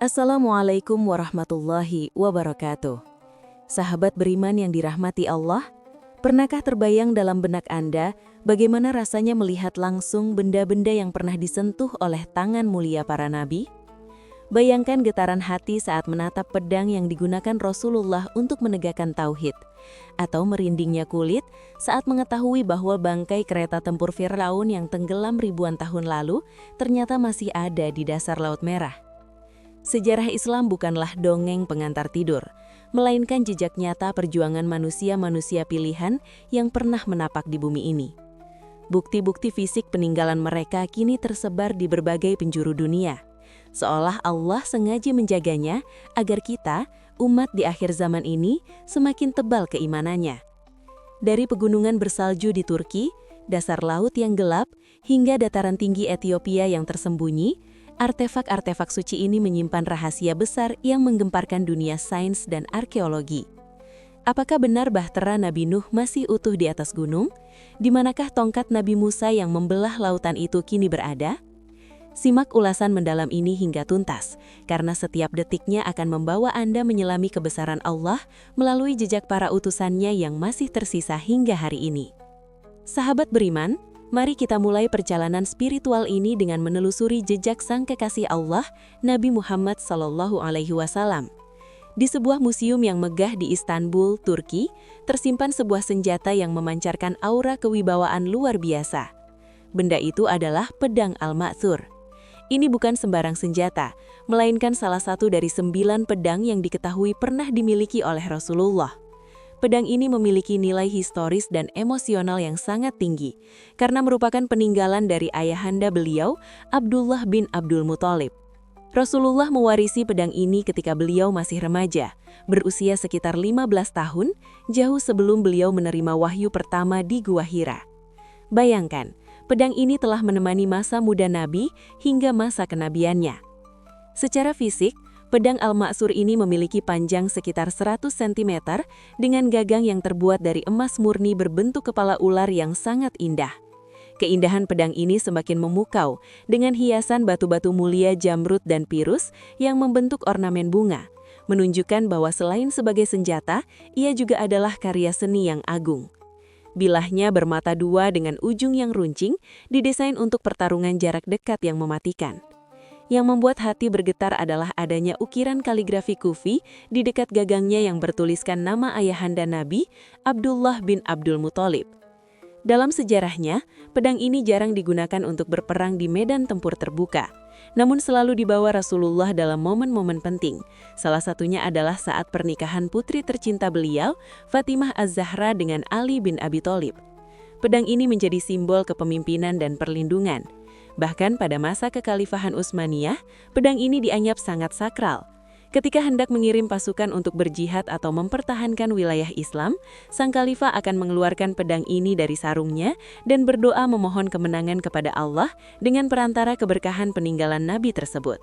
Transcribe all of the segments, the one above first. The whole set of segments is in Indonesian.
Assalamualaikum warahmatullahi wabarakatuh. Sahabat beriman yang dirahmati Allah, pernahkah terbayang dalam benak Anda bagaimana rasanya melihat langsung benda-benda yang pernah disentuh oleh tangan mulia para nabi? Bayangkan getaran hati saat menatap pedang yang digunakan Rasulullah untuk menegakkan tauhid, atau merindingnya kulit saat mengetahui bahwa bangkai kereta tempur Firaun yang tenggelam ribuan tahun lalu ternyata masih ada di dasar Laut Merah. Sejarah Islam bukanlah dongeng pengantar tidur, melainkan jejak nyata perjuangan manusia-manusia pilihan yang pernah menapak di bumi ini. Bukti-bukti fisik peninggalan mereka kini tersebar di berbagai penjuru dunia, seolah Allah sengaja menjaganya agar kita, umat di akhir zaman ini, semakin tebal keimanannya. Dari pegunungan bersalju di Turki, dasar laut yang gelap, hingga dataran tinggi Ethiopia yang tersembunyi, artefak-artefak suci ini menyimpan rahasia besar yang menggemparkan dunia sains dan arkeologi. Apakah benar bahtera Nabi Nuh masih utuh di atas gunung? Di manakah tongkat Nabi Musa yang membelah lautan itu kini berada? Simak ulasan mendalam ini hingga tuntas, karena setiap detiknya akan membawa Anda menyelami kebesaran Allah melalui jejak para utusannya yang masih tersisa hingga hari ini. Sahabat beriman, mari kita mulai perjalanan spiritual ini dengan menelusuri jejak sang kekasih Allah, Nabi Muhammad SAW. Di sebuah museum yang megah di Istanbul, Turki, tersimpan sebuah senjata yang memancarkan aura kewibawaan luar biasa. Benda itu adalah pedang Al-Ma'thur. Ini bukan sembarang senjata, melainkan salah satu dari 9 pedang yang diketahui pernah dimiliki oleh Rasulullah. Pedang ini memiliki nilai historis dan emosional yang sangat tinggi, karena merupakan peninggalan dari ayahanda beliau, Abdullah bin Abdul Muthalib. Rasulullah mewarisi pedang ini ketika beliau masih remaja, berusia sekitar 15 tahun, jauh sebelum beliau menerima wahyu pertama di Gua Hira. Bayangkan, pedang ini telah menemani masa muda Nabi hingga masa kenabiannya. Secara fisik, pedang Al-Ma'thur ini memiliki panjang sekitar 100 cm dengan gagang yang terbuat dari emas murni berbentuk kepala ular yang sangat indah. Keindahan pedang ini semakin memukau dengan hiasan batu-batu mulia jamrud dan pirus yang membentuk ornamen bunga, menunjukkan bahwa selain sebagai senjata, ia juga adalah karya seni yang agung. Bilahnya bermata dua dengan ujung yang runcing, didesain untuk pertarungan jarak dekat yang mematikan. Yang membuat hati bergetar adalah adanya ukiran kaligrafi Kufi di dekat gagangnya yang bertuliskan nama ayahanda Nabi, Abdullah bin Abdul Muthalib. Dalam sejarahnya, pedang ini jarang digunakan untuk berperang di medan tempur terbuka, namun selalu dibawa Rasulullah dalam momen-momen penting. Salah satunya adalah saat pernikahan putri tercinta beliau, Fatimah Az-Zahra dengan Ali bin Abi Thalib. Pedang ini menjadi simbol kepemimpinan dan perlindungan. Bahkan pada masa kekhalifahan Utsmaniyah, pedang ini dianggap sangat sakral. Ketika hendak mengirim pasukan untuk berjihad atau mempertahankan wilayah Islam, sang khalifah akan mengeluarkan pedang ini dari sarungnya dan berdoa memohon kemenangan kepada Allah dengan perantara keberkahan peninggalan Nabi tersebut.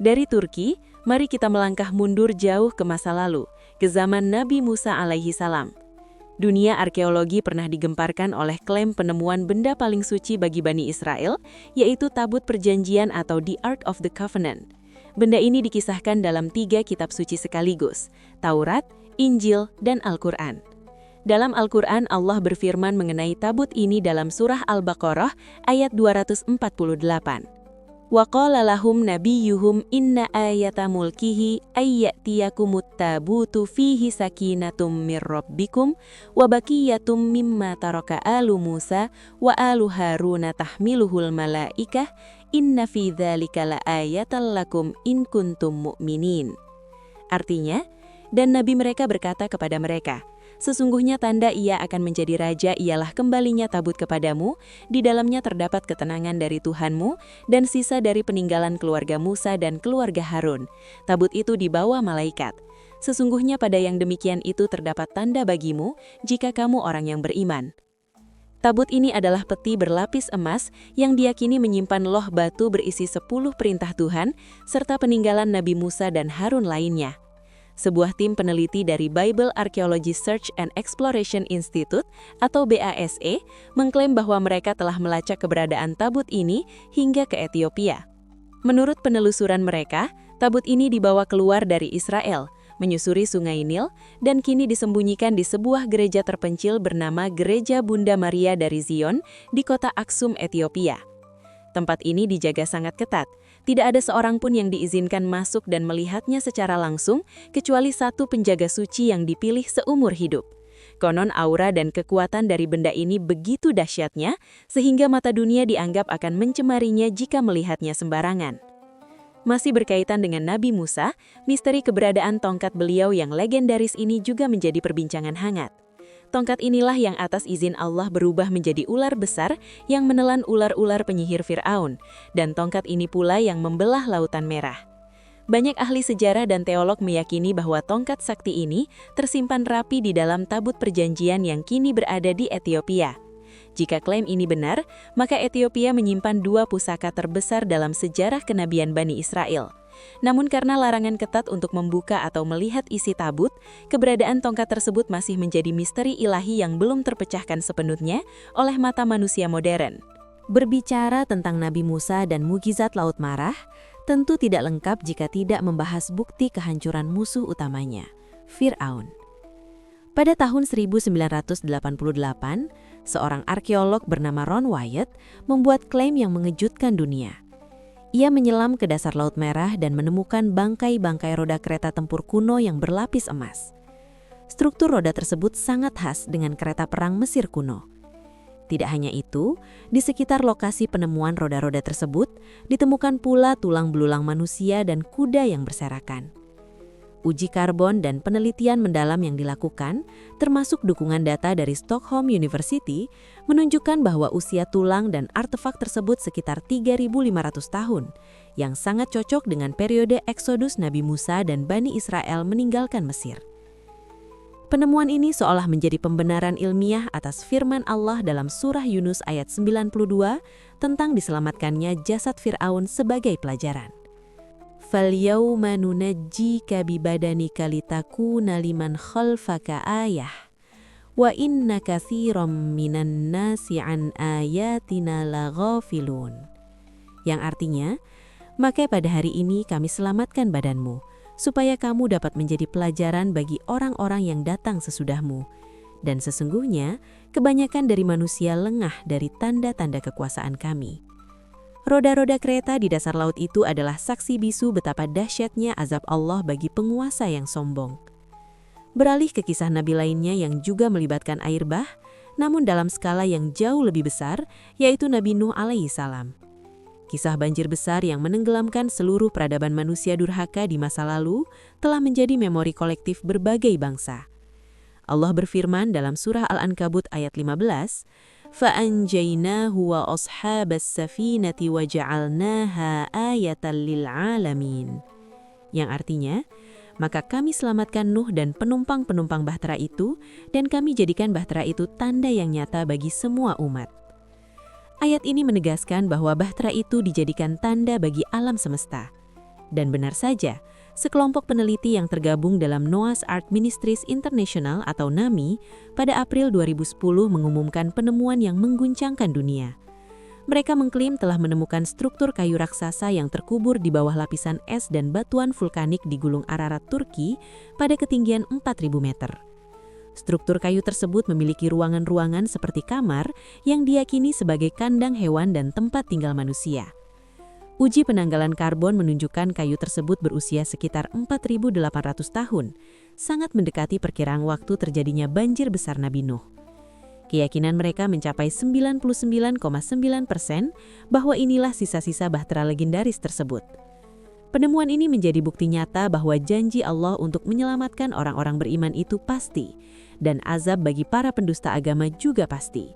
Dari Turki, mari kita melangkah mundur jauh ke masa lalu, ke zaman Nabi Musa alaihi salam. Dunia arkeologi pernah digemparkan oleh klaim penemuan benda paling suci bagi Bani Israel, yaitu tabut perjanjian atau the Ark of the Covenant. Benda ini dikisahkan dalam 3 kitab suci sekaligus, Taurat, Injil, dan Al-Quran. Dalam Al-Quran, Allah berfirman mengenai tabut ini dalam surah Al-Baqarah ayat 248. Wa qala lahum nabiyyuhum inna ayata mulkihi ayyatiyakumut tabutu fihi sakinatum mir rabbikum wa baqiyatum mimma taraka alu Musa wa alu Haruna tahmiluhul malaikah inna fi dzalika laayatan lakum in kuntum mu'minin. Artinya, dan nabi mereka berkata kepada mereka, sesungguhnya tanda ia akan menjadi raja ialah kembalinya tabut kepadamu, di dalamnya terdapat ketenangan dari Tuhanmu, dan sisa dari peninggalan keluarga Musa dan keluarga Harun. Tabut itu dibawa malaikat. Sesungguhnya pada yang demikian itu terdapat tanda bagimu, jika kamu orang yang beriman. Tabut ini adalah peti berlapis emas yang diyakini menyimpan loh batu berisi 10 perintah Tuhan, serta peninggalan Nabi Musa dan Harun lainnya. Sebuah tim peneliti dari Bible Archaeology Search and Exploration Institute atau BASE mengklaim bahwa mereka telah melacak keberadaan tabut ini hingga ke Ethiopia. Menurut penelusuran mereka, Tabut ini dibawa keluar dari Israel, menyusuri Sungai Nil, dan kini disembunyikan di sebuah gereja terpencil bernama Gereja Bunda Maria dari Zion di kota Aksum, Ethiopia. Tempat ini dijaga sangat ketat. Tidak ada seorang pun yang diizinkan masuk dan melihatnya secara langsung, kecuali satu penjaga suci yang dipilih seumur hidup. Konon aura dan kekuatan dari benda ini begitu dahsyatnya, sehingga mata dunia dianggap akan mencemarinya jika melihatnya sembarangan. Masih berkaitan dengan Nabi Musa, misteri keberadaan tongkat beliau yang legendaris ini juga menjadi perbincangan hangat. Tongkat inilah yang atas izin Allah berubah menjadi ular besar yang menelan ular-ular penyihir Fir'aun, dan tongkat ini pula yang membelah Lautan Merah. Banyak ahli sejarah dan teolog meyakini bahwa tongkat sakti ini tersimpan rapi di dalam tabut perjanjian yang kini berada di Ethiopia. Jika klaim ini benar, maka Ethiopia menyimpan 2 pusaka terbesar dalam sejarah kenabian Bani Israel. Namun karena larangan ketat untuk membuka atau melihat isi tabut, keberadaan tongkat tersebut masih menjadi misteri ilahi yang belum terpecahkan sepenuhnya oleh mata manusia modern. Berbicara tentang Nabi Musa dan mukjizat Laut Merah, tentu tidak lengkap jika tidak membahas bukti kehancuran musuh utamanya, Fir'aun. Pada tahun 1988, seorang arkeolog bernama Ron Wyatt membuat klaim yang mengejutkan dunia. Ia menyelam ke dasar Laut Merah dan menemukan bangkai-bangkai roda kereta tempur kuno yang berlapis emas. Struktur roda tersebut sangat khas dengan kereta perang Mesir kuno. Tidak hanya itu, di sekitar lokasi penemuan roda-roda tersebut, ditemukan pula tulang belulang manusia dan kuda yang berserakan. Uji karbon dan penelitian mendalam yang dilakukan, termasuk dukungan data dari Stockholm University, menunjukkan bahwa usia tulang dan artefak tersebut sekitar 3.500 tahun, yang sangat cocok dengan periode eksodus Nabi Musa dan Bani Israel meninggalkan Mesir. Penemuan ini seolah menjadi pembenaran ilmiah atas firman Allah dalam surah Yunus ayat 92 tentang diselamatkannya jasad Fir'aun sebagai pelajaran. فَالْيَوْمَ نُنَجِّيكَ بِبَدَنِكَ لِتَكُونَ لِمَنْ خَلْفَكَ آيَةً وَإِنَّ كَثِيرًا مِنَ النَّاسِ عَنْ آيَاتِنَا لَغَافِلُونَ. Yang artinya, maka pada hari ini kami selamatkan badanmu, supaya kamu dapat menjadi pelajaran bagi orang-orang yang datang sesudahmu. Dan sesungguhnya, kebanyakan dari manusia lengah dari tanda-tanda kekuasaan kami. Roda-roda kereta di dasar laut itu adalah saksi bisu betapa dahsyatnya azab Allah bagi penguasa yang sombong. Beralih ke kisah nabi lainnya yang juga melibatkan air bah, namun dalam skala yang jauh lebih besar, yaitu Nabi Nuh alaihi salam. Kisah banjir besar yang menenggelamkan seluruh peradaban manusia durhaka di masa lalu telah menjadi memori kolektif berbagai bangsa. Allah berfirman dalam surah Al-Ankabut ayat 15, فَأَنْجَيْنَاهُ وَأَصْحَابَ السَّفِينَةِ وَجَعَلْنَاهَا آيَةً لِلْعَالَمِينَ. Yang artinya, maka kami selamatkan Nuh dan penumpang-penumpang bahtera itu, dan kami jadikan bahtera itu tanda yang nyata bagi semua umat. Ayat ini menegaskan bahwa bahtera itu dijadikan tanda bagi alam semesta. Dan benar saja, sekelompok peneliti yang tergabung dalam Noah's Ark Ministries International atau NAMI pada April 2010 mengumumkan penemuan yang mengguncangkan dunia. Mereka mengklaim telah menemukan struktur kayu raksasa yang terkubur di bawah lapisan es dan batuan vulkanik di Gulung Ararat, Turki pada ketinggian 4.000 meter. Struktur kayu tersebut memiliki ruangan-ruangan seperti kamar yang diyakini sebagai kandang hewan dan tempat tinggal manusia. Uji penanggalan karbon menunjukkan kayu tersebut berusia sekitar 4.800 tahun, sangat mendekati perkiraan waktu terjadinya banjir besar Nabi Nuh. Keyakinan mereka mencapai 99,9% bahwa inilah sisa-sisa bahtera legendaris tersebut. Penemuan ini menjadi bukti nyata bahwa janji Allah untuk menyelamatkan orang-orang beriman itu pasti, dan azab bagi para pendusta agama juga pasti.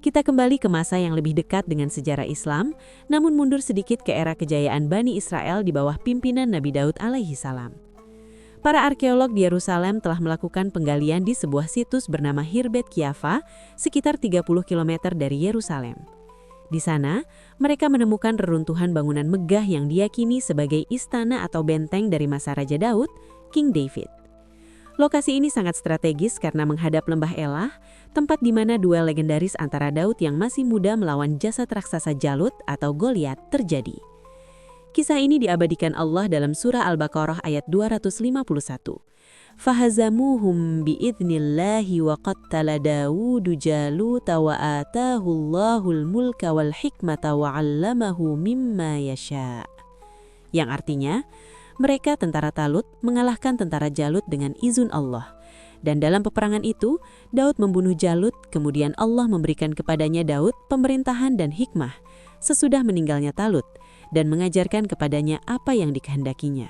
Kita kembali ke masa yang lebih dekat dengan sejarah Islam, namun mundur sedikit ke era kejayaan Bani Israel di bawah pimpinan Nabi Daud alaihi salam. Para arkeolog di Yerusalem telah melakukan penggalian di sebuah situs bernama Hirbet Kiafa, sekitar 30 km dari Yerusalem. Di sana, mereka menemukan reruntuhan bangunan megah yang diyakini sebagai istana atau benteng dari masa Raja Daud, King David. Lokasi ini sangat strategis karena menghadap lembah Elah, tempat di mana duel legendaris antara Daud yang masih muda melawan jasad raksasa Jalut atau Goliat terjadi. Kisah ini diabadikan Allah dalam surah Al-Baqarah ayat 251. Fahazamuhum biidnillahi wa qattala Dawudu Jaluta wa atahullahul mulka wal hikmata wa 'allamahu mimma yasha. Yang artinya, mereka tentara Talut mengalahkan tentara Jalut dengan izin Allah. Dan dalam peperangan itu, Daud membunuh Jalut, kemudian Allah memberikan kepadanya Daud pemerintahan dan hikmah sesudah meninggalnya Talut dan mengajarkan kepadanya apa yang dikehendakinya.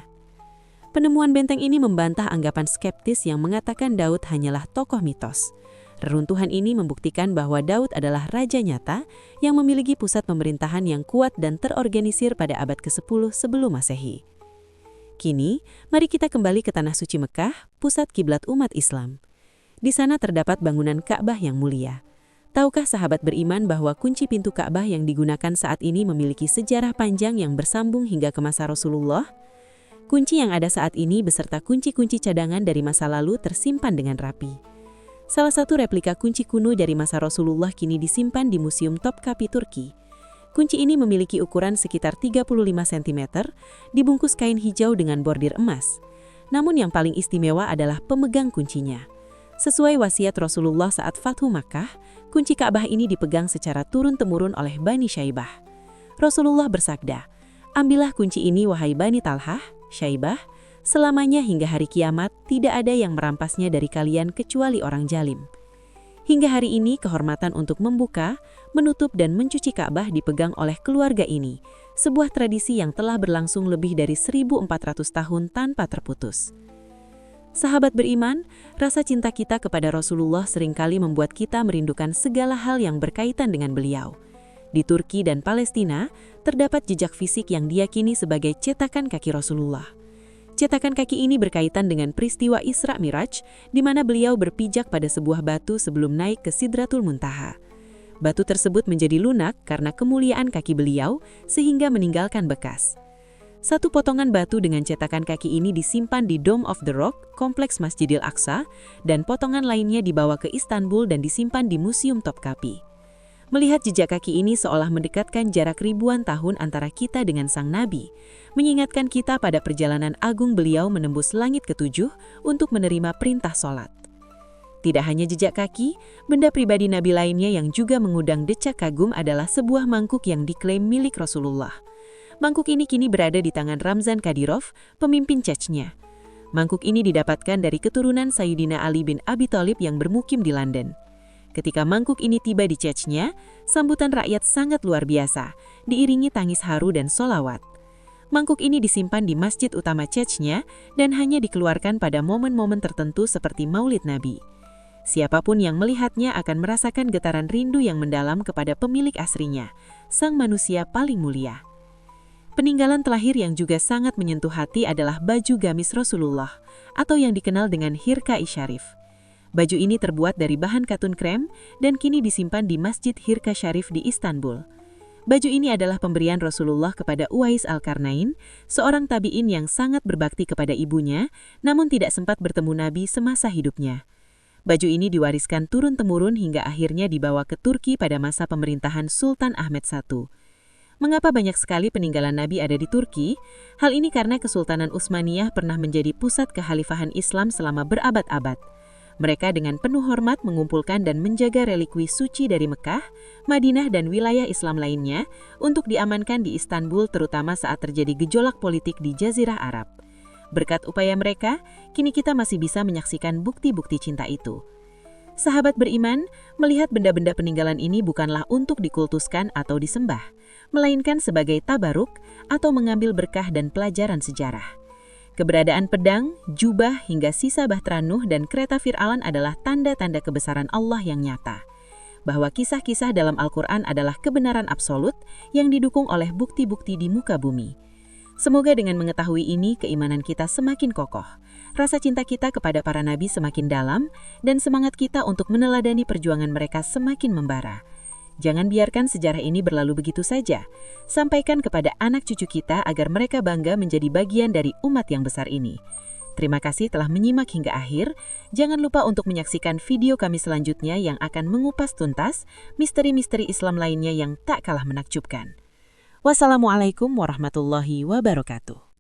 Penemuan benteng ini membantah anggapan skeptis yang mengatakan Daud hanyalah tokoh mitos. Reruntuhan ini membuktikan bahwa Daud adalah raja nyata yang memiliki pusat pemerintahan yang kuat dan terorganisir pada abad ke-10 sebelum Masehi. Kini, mari kita kembali ke Tanah Suci Mekah, pusat kiblat umat Islam. Di sana terdapat bangunan Ka'bah yang mulia. Tahukah sahabat beriman bahwa kunci pintu Ka'bah yang digunakan saat ini memiliki sejarah panjang yang bersambung hingga ke masa Rasulullah? Kunci yang ada saat ini beserta kunci-kunci cadangan dari masa lalu tersimpan dengan rapi. Salah satu replika kunci kuno dari masa Rasulullah kini disimpan di Museum Topkapi, Turki. Kunci ini memiliki ukuran sekitar 35 cm, dibungkus kain hijau dengan bordir emas. Namun yang paling istimewa adalah pemegang kuncinya. Sesuai wasiat Rasulullah saat Fathu Makkah, kunci Ka'bah ini dipegang secara turun-temurun oleh Bani Syaibah. Rasulullah bersabda, "Ambillah kunci ini wahai Bani Talhah, Syaibah, selamanya hingga hari kiamat tidak ada yang merampasnya dari kalian kecuali orang zalim." Hingga hari ini kehormatan untuk membuka, menutup dan mencuci Ka'bah dipegang oleh keluarga ini, sebuah tradisi yang telah berlangsung lebih dari 1400 tahun tanpa terputus. Sahabat beriman, rasa cinta kita kepada Rasulullah seringkali membuat kita merindukan segala hal yang berkaitan dengan beliau. Di Turki dan Palestina, terdapat jejak fisik yang diyakini sebagai cetakan kaki Rasulullah. Cetakan kaki ini berkaitan dengan peristiwa Isra Miraj, di mana beliau berpijak pada sebuah batu sebelum naik ke Sidratul Muntaha. Batu tersebut menjadi lunak karena kemuliaan kaki beliau, sehingga meninggalkan bekas. Satu potongan batu dengan cetakan kaki ini disimpan di Dome of the Rock, Kompleks Masjidil Aqsa, dan potongan lainnya dibawa ke Istanbul dan disimpan di Museum Topkapi. Melihat jejak kaki ini seolah mendekatkan jarak ribuan tahun antara kita dengan Sang Nabi, mengingatkan kita pada perjalanan agung beliau menembus langit ketujuh untuk menerima perintah sholat. Tidak hanya jejak kaki, benda pribadi Nabi lainnya yang juga mengundang decak kagum adalah sebuah mangkuk yang diklaim milik Rasulullah. Mangkuk ini kini berada di tangan Ramzan Kadyrov, pemimpin Chechnya. Mangkuk ini didapatkan dari keturunan Sayyidina Ali bin Abi Thalib yang bermukim di London. Ketika mangkuk ini tiba di Chechnya, sambutan rakyat sangat luar biasa, diiringi tangis haru dan sholawat. Mangkuk ini disimpan di Masjid Utama Chechnya dan hanya dikeluarkan pada momen-momen tertentu seperti Maulid Nabi. Siapapun yang melihatnya akan merasakan getaran rindu yang mendalam kepada pemilik asrinya, sang manusia paling mulia. Peninggalan terakhir yang juga sangat menyentuh hati adalah baju gamis Rasulullah, atau yang dikenal dengan Hirqa-i Syarif. Baju ini terbuat dari bahan katun krem dan kini disimpan di Masjid Hirqa Syarif di Istanbul. Baju ini adalah pemberian Rasulullah kepada Uwais Al-Qarnain, seorang tabi'in yang sangat berbakti kepada ibunya, namun tidak sempat bertemu Nabi semasa hidupnya. Baju ini diwariskan turun-temurun hingga akhirnya dibawa ke Turki pada masa pemerintahan Sultan Ahmed I. Mengapa banyak sekali peninggalan Nabi ada di Turki? Hal ini karena Kesultanan Utsmaniyah pernah menjadi pusat kekhalifahan Islam selama berabad-abad. Mereka dengan penuh hormat mengumpulkan dan menjaga relikwi suci dari Mekah, Madinah dan wilayah Islam lainnya untuk diamankan di Istanbul terutama saat terjadi gejolak politik di Jazirah Arab. Berkat upaya mereka, kini kita masih bisa menyaksikan bukti-bukti cinta itu. Sahabat beriman, melihat benda-benda peninggalan ini bukanlah untuk dikultuskan atau disembah, melainkan sebagai tabaruk atau mengambil berkah dan pelajaran sejarah. Keberadaan pedang, jubah, hingga sisa bahtera Nuh dan kereta Fir'aun adalah tanda-tanda kebesaran Allah yang nyata. Bahwa kisah-kisah dalam Al-Quran adalah kebenaran absolut yang didukung oleh bukti-bukti di muka bumi. Semoga dengan mengetahui ini, keimanan kita semakin kokoh, rasa cinta kita kepada para nabi semakin dalam, dan semangat kita untuk meneladani perjuangan mereka semakin membara. Jangan biarkan sejarah ini berlalu begitu saja. Sampaikan kepada anak cucu kita agar mereka bangga menjadi bagian dari umat yang besar ini. Terima kasih telah menyimak hingga akhir. Jangan lupa untuk menyaksikan video kami selanjutnya yang akan mengupas tuntas misteri-misteri Islam lainnya yang tak kalah menakjubkan. Wassalamualaikum warahmatullahi wabarakatuh.